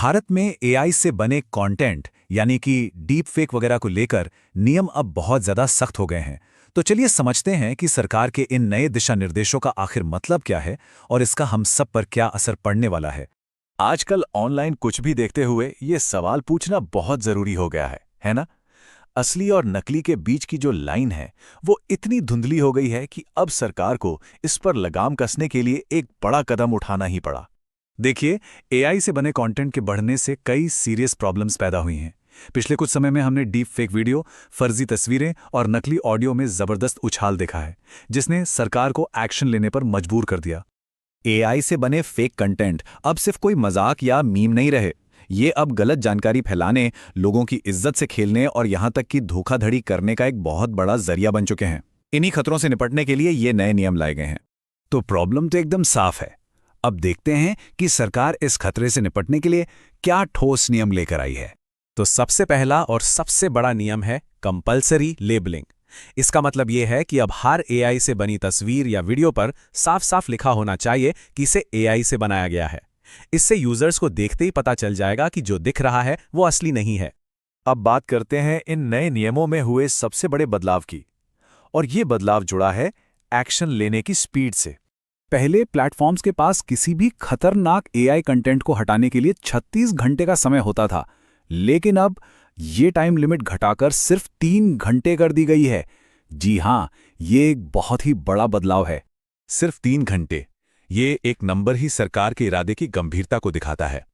भारत में एआई से बने कंटेंट यानी कि डीप फेक वगैरह को लेकर नियम अब बहुत ज़्यादा सख्त हो गए हैं। तो चलिए समझते हैं कि सरकार के इन नए दिशा निर्देशों का आखिर मतलब क्या है और इसका हम सब पर क्या असर पड़ने वाला है। आजकल ऑनलाइन कुछ भी देखते हुए ये सवाल पूछना बहुत जरूरी हो गया है ना? असली और नकली के बीच की जो लाइन है वो इतनी धुंधली हो गई है कि अब सरकार को इस पर लगाम कसने के लिए एक बड़ा कदम उठाना ही पड़ा। देखिए, एआई से बने कंटेंट के बढ़ने से कई सीरियस प्रॉब्लम्स पैदा हुई हैं। पिछले कुछ समय में हमने डीप फेक वीडियो, फर्जी तस्वीरें और नकली ऑडियो में जबरदस्त उछाल देखा है, जिसने सरकार को एक्शन लेने पर मजबूर कर दिया। एआई से बने फेक कंटेंट अब सिर्फ कोई मजाक या मीम नहीं रहे। ये अब गलत जानकारी फैलाने, लोगों की इज्जत से खेलने और यहां तक कि धोखाधड़ी करने का एक बहुत बड़ा जरिया बन चुके हैं। इन्हीं खतरों से निपटने के लिए ये नए नियम लाए गए हैं। तो प्रॉब्लम तो एकदम साफ है। अब देखते हैं कि सरकार इस खतरे से निपटने के लिए क्या ठोस नियम लेकर आई है। तो सबसे पहला और सबसे बड़ा नियम है कंपल्सरी लेबलिंग। इसका मतलब यह है कि अब हर एआई से बनी तस्वीर या वीडियो पर साफ साफ लिखा होना चाहिए कि इसे एआई से बनाया गया है। इससे यूजर्स को देखते ही पता चल जाएगा कि जो दिख रहा है वो असली नहीं है। अब बात करते हैं इन नए नियमों में हुए सबसे बड़े बदलाव की, और ये बदलाव जुड़ा है एक्शन लेने की स्पीड से। पहले प्लेटफॉर्म्स के पास किसी भी खतरनाक एआई कंटेंट को हटाने के लिए 36 घंटे का समय होता था, लेकिन अब ये टाइम लिमिट घटाकर सिर्फ 3 घंटे कर दी गई है। जी हां, ये एक बहुत ही बड़ा बदलाव है। सिर्फ 3 घंटे, ये एक नंबर ही सरकार के इरादे की गंभीरता को दिखाता है।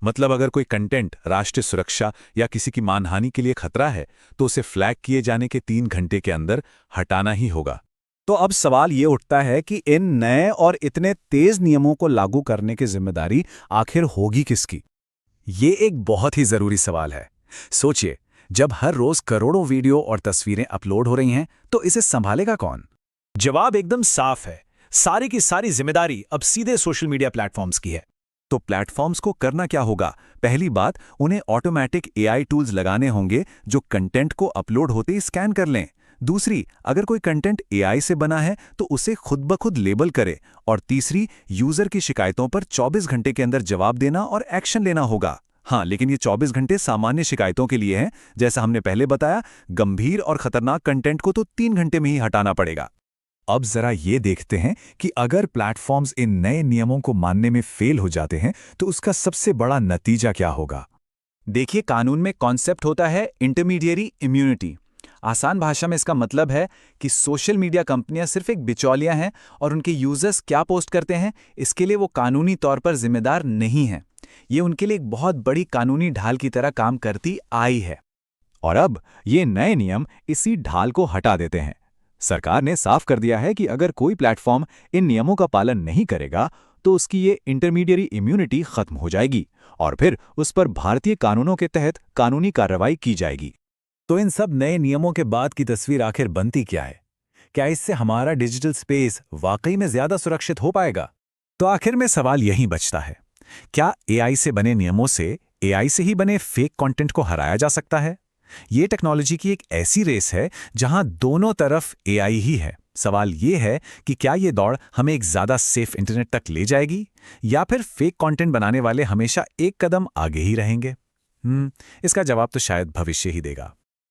मतलब अगर कोई कंटेंट राष्ट्रीय सुरक्षा या किसी की मानहानि के लिए खतरा है तो उसे फ्लैग किए जाने के 3 घंटे के अंदर हटाना ही होगा। तो अब सवाल ये उठता है कि इन नए और इतने तेज नियमों को लागू करने की जिम्मेदारी आखिर होगी किसकी? ये एक बहुत ही जरूरी सवाल है। सोचिए, जब हर रोज करोड़ों वीडियो और तस्वीरें अपलोड हो रही हैं, तो इसे संभालेगा कौन? जवाब एकदम साफ है। सारी की सारी जिम्मेदारी अब सीधे सोशल मीडिया प्लेटफॉर्म्स की है। तो प्लेटफॉर्म्स को करना क्या होगा? पहली बात, उन्हें ऑटोमेटिक एआई टूल्स लगाने होंगे जो कंटेंट को अपलोड होते ही स्कैन कर लें। दूसरी, अगर कोई कंटेंट एआई से बना है तो उसे खुद ब खुद लेबल करे। और तीसरी, यूजर की शिकायतों पर 24 घंटे के अंदर जवाब देना और एक्शन लेना होगा। हाँ, लेकिन ये 24 घंटे सामान्य शिकायतों के लिए हैं। जैसा हमने पहले बताया, गंभीर और खतरनाक कंटेंट को तो 3 घंटे में ही हटाना पड़ेगा। अब जरा ये देखते हैं कि अगर प्लेटफॉर्म्स इन नए नियमों को मानने में फेल हो जाते हैं तो उसका सबसे बड़ा नतीजा क्या होगा। देखिए, कानून में कॉन्सेप्ट होता है इंटरमीडिएरी इम्यूनिटी। आसान भाषा में इसका मतलब है कि सोशल मीडिया कंपनियां सिर्फ एक बिचौलिया हैं और उनके यूजर्स क्या पोस्ट करते हैं इसके लिए वो कानूनी तौर पर जिम्मेदार नहीं हैं। ये उनके लिए एक बहुत बड़ी कानूनी ढाल की तरह काम करती आई है। और अब ये नए नियम इसी ढाल को हटा देते हैं। सरकार ने साफ कर दिया है कि अगर कोई प्लेटफॉर्म इन नियमों का पालन नहीं करेगा तो उसकी ये इंटरमीडिएरी इम्यूनिटी खत्म हो जाएगी और फिर उस पर भारतीय कानूनों के तहत कानूनी कार्रवाई की जाएगी। तो इन सब नए नियमों के बाद की तस्वीर आखिर बनती क्या है? क्या इससे हमारा डिजिटल स्पेस वाकई में ज्यादा सुरक्षित हो पाएगा? तो आखिर में सवाल यही बचता है, क्या एआई से बने नियमों से एआई से ही बने फेक कंटेंट को हराया जा सकता है? ये टेक्नोलॉजी की एक ऐसी रेस है जहां दोनों तरफ एआई ही है। सवाल ये है कि क्या ये दौड़ हमें एक ज्यादा सेफ इंटरनेट तक ले जाएगी या फिर फेक कंटेंट बनाने वाले हमेशा एक कदम आगे ही रहेंगे? इसका जवाब तो शायद भविष्य ही देगा।